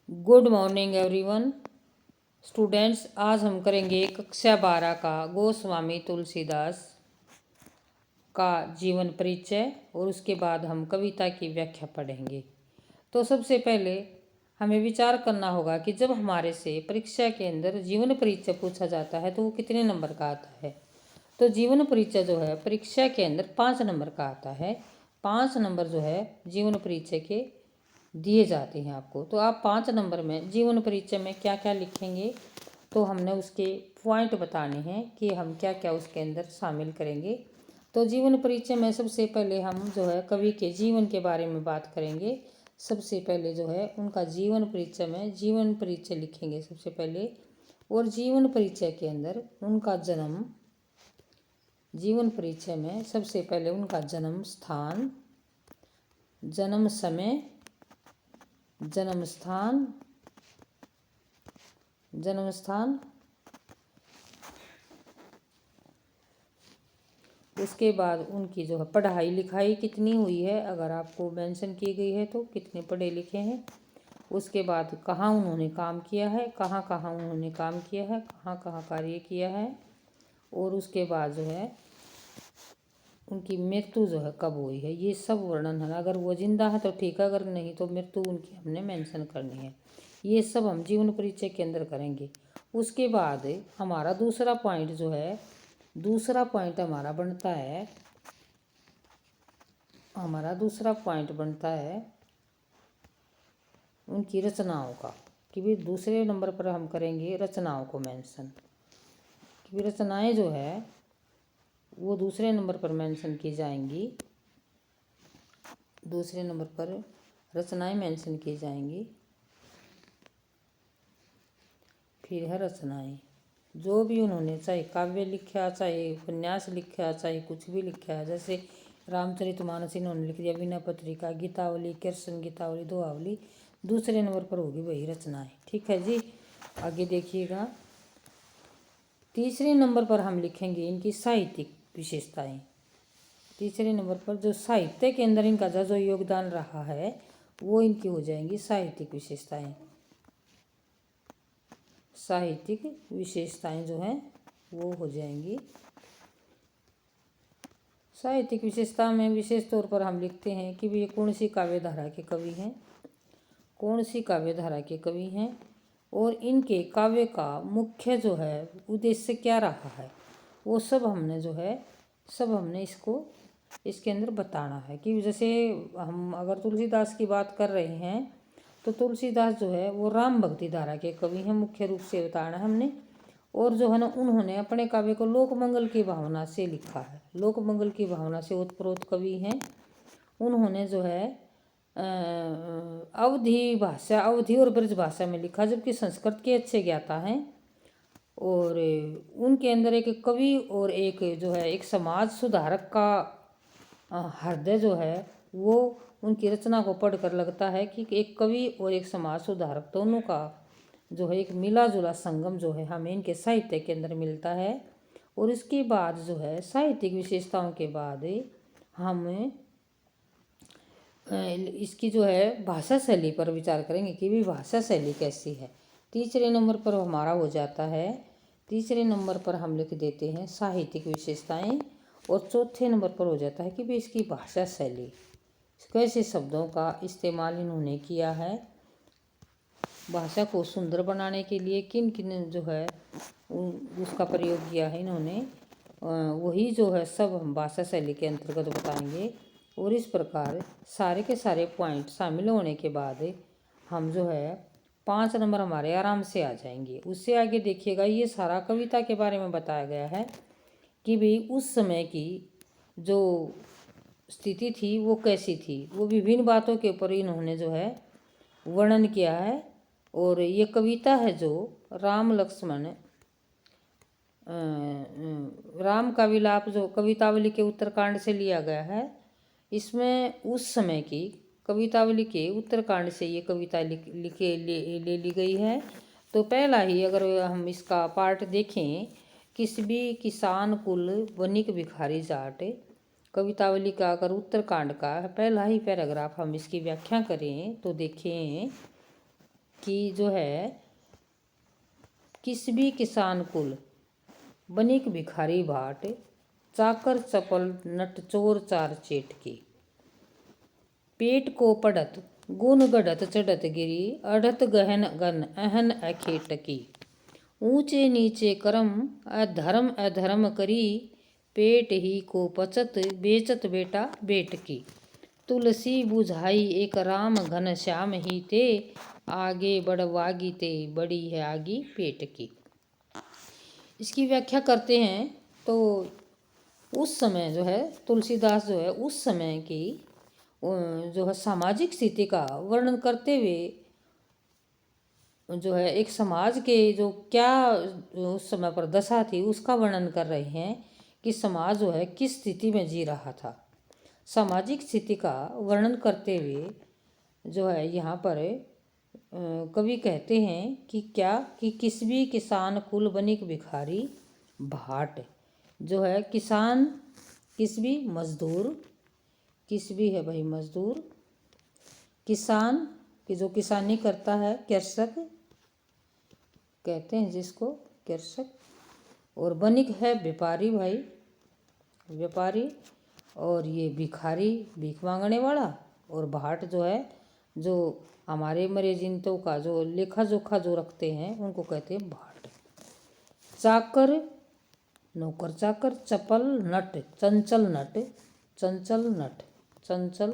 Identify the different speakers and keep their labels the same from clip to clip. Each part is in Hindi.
Speaker 1: Good morning everyone. स्टूडेंट्स, आज हम करेंगे कक्षा 12 का गोस्वामी तुलसीदास का जीवन परिचय और उसके बाद हम कविता की व्याख्या पढ़ेंगे। तो सबसे पहले हमें विचार करना होगा कि जब हमारे से परीक्षा के अंदर जीवन परिचय पूछा जाता है तो वो कितने नंबर का आता है। तो जीवन परिचय जो है परीक्षा के अंदर 5 नंबर का आता है। 5 नंबर जो है जीवन परिचय के दिए जाते हैं आपको। तो आप 5 नंबर में जीवन परिचय में क्या क्या लिखेंगे, तो हमने उसके पॉइंट बताने हैं कि हम क्या क्या उसके अंदर शामिल करेंगे। तो जीवन परिचय में सबसे पहले हम जो है कवि के जीवन के बारे में बात करेंगे। सबसे पहले जो है उनका जीवन परिचय में जीवन परिचय लिखेंगे सबसे पहले। और जीवन परिचय के अंदर उनका जन्म, जीवन परिचय में सबसे पहले उनका जन्म स्थान, जन्म समय, जन्म स्थान, जन्म स्थान, उसके बाद उनकी जो है पढ़ाई लिखाई कितनी हुई है, अगर आपको मेंशन की गई है तो कितने पढ़े लिखे हैं। उसके बाद कहाँ उन्होंने काम किया है, कहाँ कहाँ उन्होंने काम किया है, कहाँ कहाँ कार्य किया है। और उसके बाद जो है उनकी मृत्यु जो है कब हुई है, ये सब वर्णन है। अगर वो जिंदा है तो ठीक है, अगर नहीं तो मृत्यु उनकी हमने मेंशन करनी है। ये सब हम जीवन परिचय के अंदर करेंगे। उसके बाद हमारा दूसरा पॉइंट जो है, दूसरा पॉइंट हमारा बनता है, हमारा दूसरा पॉइंट बनता है उनकी रचनाओं का। कि भी दूसरे नंबर पर हम करेंगे रचनाओं को मेंशन। कि भी रचनाएं जो है वो दूसरे नंबर पर मेंशन की जाएंगी। दूसरे नंबर पर रचनाएं मेंशन की जाएंगी। फिर है रचनाएं, जो भी उन्होंने चाहे काव्य लिखा, चाहे उपन्यास लिखा, चाहे कुछ भी लिखा है। जैसे रामचरितमानस इन्होंने लिख दिया, विनय पत्रिका, गीतावली, कृष्ण गीतावली, दोहावली, दूसरे नंबर पर होगी वही रचनाएं। ठीक है जी, आगे देखिएगा। तीसरे नंबर पर हम लिखेंगे इनकी साहित्यिक विशेषताएं। तीसरे नंबर पर जो साहित्य के अंदर इनका जो योगदान रहा है वो इनकी हो जाएंगी साहित्यिक विशेषताएं। साहित्यिक विशेषताएं जो हैं वो हो जाएंगी। साहित्यिक विशेषता में विशेष तौर पर हम लिखते हैं कि वे कौन सी काव्य धारा के कवि हैं, कौन सी काव्य धारा के कवि हैं, और इनके काव्य का मुख्य जो है उद्देश्य क्या रहा है, वो सब हमने जो है सब हमने इसको इसके अंदर बताना है। कि जैसे हम अगर तुलसीदास की बात कर रहे हैं तो तुलसीदास जो है वो राम भक्ति धारा के कवि हैं, मुख्य रूप से बताना है हमने। और जो है ना उन्होंने अपने काव्य को लोक मंगल की भावना से लिखा है, लोक मंगल की भावना से ओतप्रोत कवि हैं। उन्होंने जो है अवधि भाषा, अवधि और ब्रज भाषा में लिखा, जबकि संस्कृत के अच्छे ज्ञाता हैं। और उनके अंदर एक कवि और एक जो है एक समाज सुधारक का हृदय जो है वो उनकी रचना को पढ़कर लगता है कि एक कवि और एक समाज सुधारक दोनों का जो है एक मिला जुला संगम जो है हमें इनके साहित्य के अंदर मिलता है। और इसके बाद जो है साहित्यिक विशेषताओं के बाद हम इसकी जो है भाषा शैली पर विचार करेंगे कि भी भाषा शैली कैसी है। तीसरे नंबर पर हमारा हो जाता है, तीसरे नंबर पर हम लिख देते हैं साहित्यिक विशेषताएं। और चौथे नंबर पर हो जाता है कि भी इसकी भाषा शैली, कैसे शब्दों का इस्तेमाल इन्होंने किया है, भाषा को सुंदर बनाने के लिए किन किन जो है उसका प्रयोग किया है इन्होंने, वही जो है सब हम भाषा शैली के अंतर्गत बताएंगे। और इस प्रकार सारे के सारे पॉइंट शामिल होने के बाद हम जो है 5 नंबर हमारे आराम से आ जाएंगे। उससे आगे देखिएगा, ये सारा कविता के बारे में बताया गया है कि भाई उस समय की जो स्थिति थी वो कैसी थी, वो विभिन्न बातों के ऊपर इन्होंने जो है वर्णन किया है। और ये कविता है जो राम लक्ष्मण राम का विलाप जो कवितावली के उत्तरकांड से लिया गया है। इसमें उस समय की कवितावली के उत्तरकांड से ये कविता ले ली गई है। तो पहला ही अगर हम इसका पार्ट देखें, किस भी किसान कुल वनिक भिखारी जाट, कवितावली का अगर उत्तरकांड का पहला ही पैराग्राफ हम इसकी व्याख्या करें तो देखें कि जो है किस भी किसान कुल बनिक भिखारी भाट, चाकर चपल नट चोर चार चेट की। पेट को पड़त गुण गढ़त चढ़त गिरी, अढ़त गहन गन अहन अखेट की। ऊंचे नीचे कर्म अधर्म अधर्म करी, पेट ही को पचत बेचत बेटा बेट की। तुलसी बुझाई एक राम घन श्याम ही ते, आगे बढ़वागी ते बड़ी है आगी पेट की। इसकी व्याख्या करते हैं तो उस समय जो है तुलसीदास जो है उस समय की जो है सामाजिक स्थिति का वर्णन करते हुए जो है एक समाज के जो क्या उस समय पर दशा थी उसका वर्णन कर रहे हैं कि समाज जो है किस स्थिति में जी रहा था। सामाजिक स्थिति का वर्णन करते हुए जो है यहाँ पर कवि कहते हैं कि क्या कि किस भी किसान कुल बनिक भिखारी भाट, जो है किसान किस भी मजदूर, किस भी है भाई मजदूर, किसान कि जो किसानी करता है, कृषक कहते हैं जिसको कृषक, और बनिक है व्यापारी भाई व्यापारी, और ये भिखारी भीख मांगने वाला, और भाट जो है जो हमारे मरे जिनतों का जो लेखा जोखा जो रखते हैं उनको कहते हैं भाट। चाकर नौकर चाकर, चपल नट चंचल नट, चंचल नट चंचल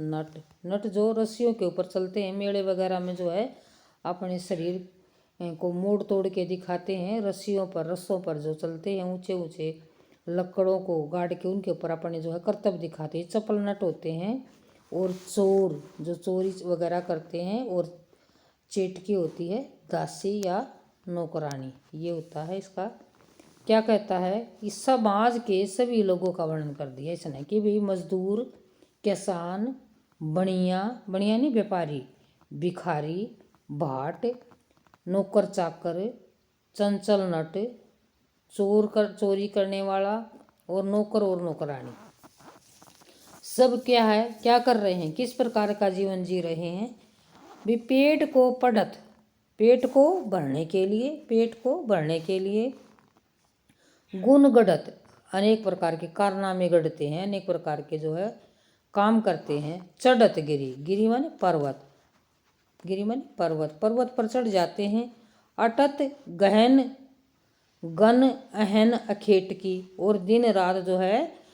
Speaker 1: नट, नट जो रस्सियों के ऊपर चलते हैं मेले वगैरह में, जो है अपने शरीर को मोड़ तोड़ के दिखाते हैं, रस्सियों पर रस्सों पर जो चलते हैं, ऊंचे ऊंचे लकड़ों को गाड़ के उनके ऊपर अपने जो है करतब दिखाते हैं, चपल नट होते हैं। और चोर जो चोरी वगैरह करते हैं, और चेटकी होती है दासी या नौकरानी। ये होता है इसका क्या कहता है कि समाज के सभी लोगों का वर्णन कर दिया इसने कि भाई मजदूर, किसान, बनिया बनिया नहीं व्यापारी, भिखारी, भाट, नौकर चाकर, चंचल नट, चोरी करने वाला, और नौकर और नौकरानी, सब क्या है क्या कर रहे हैं, किस प्रकार का जीवन जी रहे हैं। भी पेट को पढ़त, पेट को भरने के लिए, पेट को भरने के लिए, गुण गढ़त अनेक प्रकार के कारनामे गढ़ते हैं, अनेक प्रकार के जो है काम करते हैं। चढ़त गिरी, गिरी माने पर्वत, गिरी माने पर्वत, पर्वत पर चढ़ जाते हैं। अटत गहन गन अहन अखेट की, और दिन रात जो है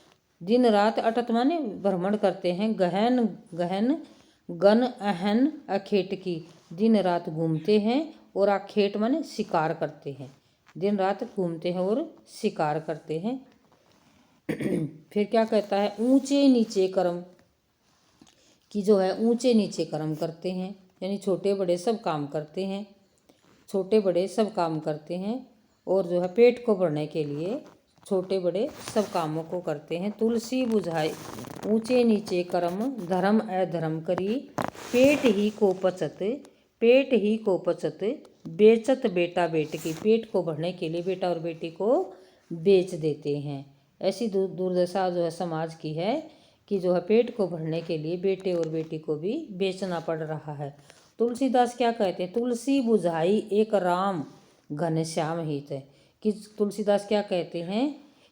Speaker 1: दिन रात अटत माने भ्रमण करते हैं, गहन गहन गन अहन अखेट की, दिन रात घूमते हैं, और अखेट माने शिकार करते हैं, दिन रात घूमते हैं और शिकार करते हैं। फिर क्या कहता है, ऊंचे नीचे कर्म कि जो है ऊंचे नीचे कर्म करते हैं, यानी छोटे बड़े सब काम करते हैं, छोटे बड़े सब काम करते हैं, और जो है पेट को भरने के लिए छोटे बड़े सब कामों को करते हैं। तुलसी बुझाए ऊंचे नीचे कर्म, धर्म अधर्म करी, पेट ही को पचत, पेट ही को पचत, बेचत बेटा बेट की, पेट को भरने के लिए बेटा और बेटी को बेच देते हैं। ऐसी दुर्दशा जो है समाज की है कि जो है पेट को भरने के लिए बेटे और बेटी को भी बेचना पड़ रहा है। तुलसीदास क्या कहते हैं, तुलसी बुझाई एक राम घनश्याम हित, कि तुलसीदास क्या कहते हैं,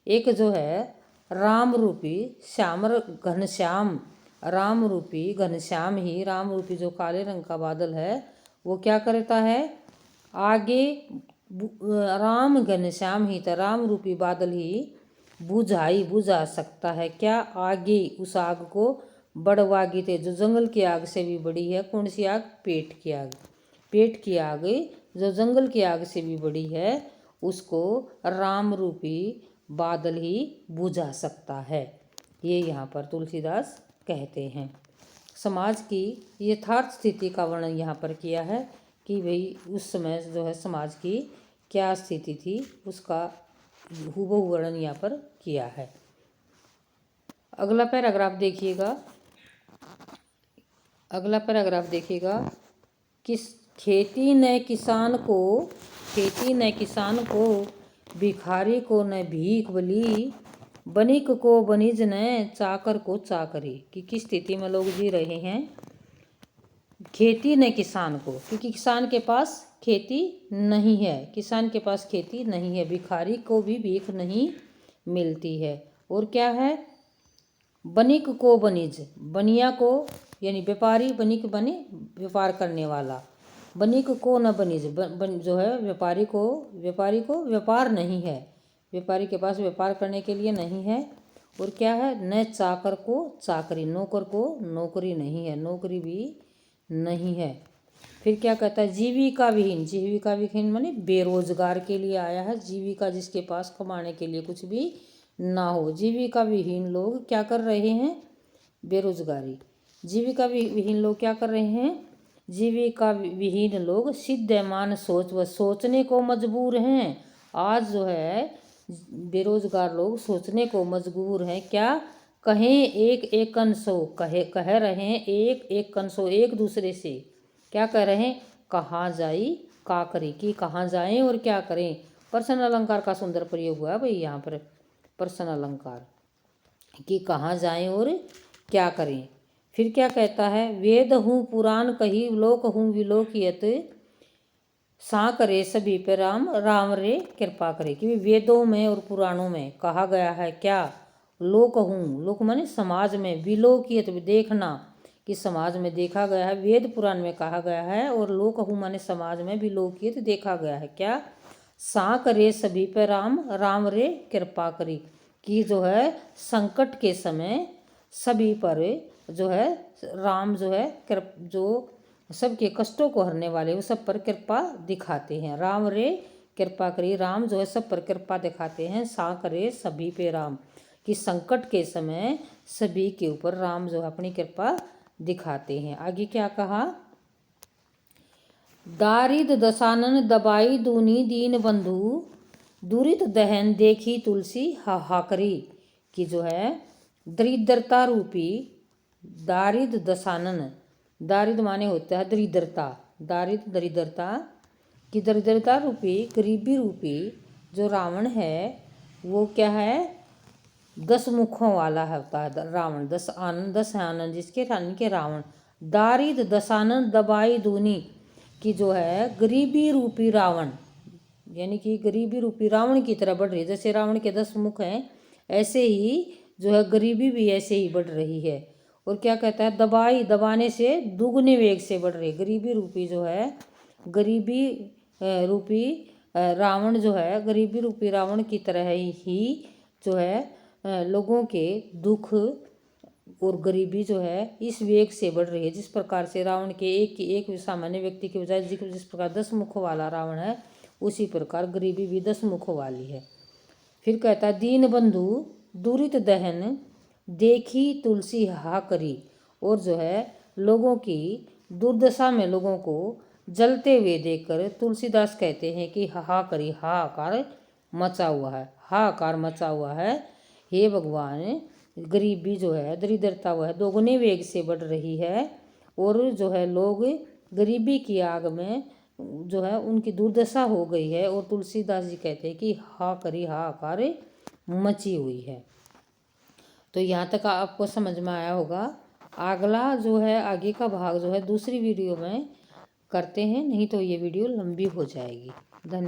Speaker 1: एक जो है राम रूपी श्याम घनश्याम, राम रूपी घनश्याम ही, राम रूपी जो काले रंग का बादल है वो क्या करता है, आगे राम घनश्याम ही था, राम रूपी बादल ही बुझा सकता है क्या, आगे उस आग को बढ़वागी थे, जो जंगल की आग से भी बड़ी है। कौन सी आग, पेट की आग, पेट की आग जो जंगल की आग से भी बड़ी है, उसको राम रूपी बादल ही बुझा सकता है। ये यहाँ पर तुलसीदास कहते हैं। समाज की यथार्थ स्थिति का वर्णन यहाँ पर किया है कि भाई उस समय जो है समाज की क्या स्थिति थी, उसका हूबहू वर्णन यहाँ पर किया है। अगला पैराग्राफ देखिएगा, अगला पैराग्राफ देखिएगा, किस खेती न किसान को, खेती न किसान को, भिखारी को न भीख बली, बनिक को बनिज न, चाकर को चाकरी, कि किस स्थिति में लोग जी रहे हैं। खेती न किसान को, क्योंकि किसान के पास खेती नहीं है, किसान के पास खेती नहीं है। भिखारी को भी भीख नहीं मिलती है। और क्या है, बनिक को बनिज, बनिया को यानी व्यापारी, बनिक बने व्यापार करने वाला, बनिक को न बनिज, जो है व्यापारी को व्यापार नहीं है, व्यापारी के पास व्यापार करने के लिए नहीं है। और क्या है, न चाकर को चाकरी, नौकर को नौकरी नहीं है, नौकरी भी नहीं है। फिर क्या कहता है, जीविका विहीन, जीविका विहीन माने बेरोजगार के लिए आया है, जीविका जिसके पास कमाने के लिए कुछ भी ना हो। जीविका विहीन लोग क्या कर रहे हैं, बेरोजगारी। जीविका विहीन लोग क्या कर रहे हैं, जीविका विहीन लोग सिद्धमान सोच व सोचने को मजबूर हैं। आज जो है बेरोजगार लोग सोचने को मजबूर हैं। क्या कहें एक एक कंसो, कह रहे हैं एक एक कंसो, एक दूसरे से क्या कह रहे हैं, कहाँ जाई का करें, कि कहाँ जाएं और क्या करें। पर्सन अलंकार का सुंदर प्रयोग हुआ है भाई यहाँ पर, पर्सन अलंकार, कि कहाँ जाएं और क्या करें। फिर क्या कहता है, वेद हूँ पुराण कही लोक हूँ विलोकियत, सा करे सभी पे राम, राम रे कृपा करे। कि वेदों में और पुराणों में कहा गया है क्या, लोक हूँ, लोक माने समाज में, विलोकियत देखना, कि समाज में देखा गया है, वेद पुराण में कहा गया है। और लोक हूँ माने समाज में विलोकियत देखा गया है। क्या, सा करे सभी पे राम, राम रे कृपा करी, कि जो है संकट के समय सभी पर जो है राम जो है जो सबके कष्टों को हरने वाले वो सब पर कृपा दिखाते हैं। राम रे कृपा करी, राम जो है सब पर कृपा दिखाते हैं। सा करे सभी पे राम, कि संकट के समय सभी के ऊपर राम जो है अपनी कृपा दिखाते हैं। आगे क्या कहा, दारिद दसानन दबाई दूनी दीन बंधु, दुरित दहन देखी तुलसी हाहाकरी, कि जो है दरिद्रता रूपी दारिद दसानन, दारिद माने होता है दरिद्रता, दारिद दरिद्रता, कि दरिद्रता रूपी गरीबी रूपी जो रावण है वो क्या है, 10 मुखों वाला होता है रावण, 10 आनंद, 10 आनंद जिसके रानी के रावण। दारिद दसानन दबाई दूनी, कि जो है गरीबी रूपी रावण, यानी कि गरीबी रूपी रावण की तरह बढ़ रही है। जैसे रावण के 10 मुख हैं ऐसे ही जो है गरीबी भी ऐसे ही बढ़ रही है। और क्या कहता है, दबाई, दबाने से दुगने वेग से बढ़ रही है। गरीबी रूपी जो है, गरीबी रूपी रावण जो है, गरीबी रूपी रावण की तरह ही जो है लोगों के दुख और गरीबी जो है इस वेग से बढ़ रही है। जिस प्रकार से रावण के एक सामान्य व्यक्ति के बजाय जिस प्रकार 10 मुखों वाला रावण है, उसी प्रकार गरीबी भी 10 मुखों वाली है। फिर कहता है, दीन बंधु दुरित दहन देखी तुलसी हा करी, और जो है लोगों की दुर्दशा में लोगों को जलते हुए देखकर तुलसीदास कहते हैं कि हाहाकरी, हाहाकार मचा हुआ है, हाहाकार मचा हुआ है। हे भगवान, गरीबी जो है, दरिद्रता वह दोगुने वेग से बढ़ रही है, और जो है लोग गरीबी की आग में जो है उनकी दुर्दशा हो गई है। और तुलसीदास जी कहते हैं कि हाहाकरी, हाहाकार मची हुई है। तो यहाँ तक आपको समझ में आया होगा। अगला जो है आगे का भाग जो है दूसरी वीडियो में करते हैं, नहीं तो ये वीडियो लंबी हो जाएगी।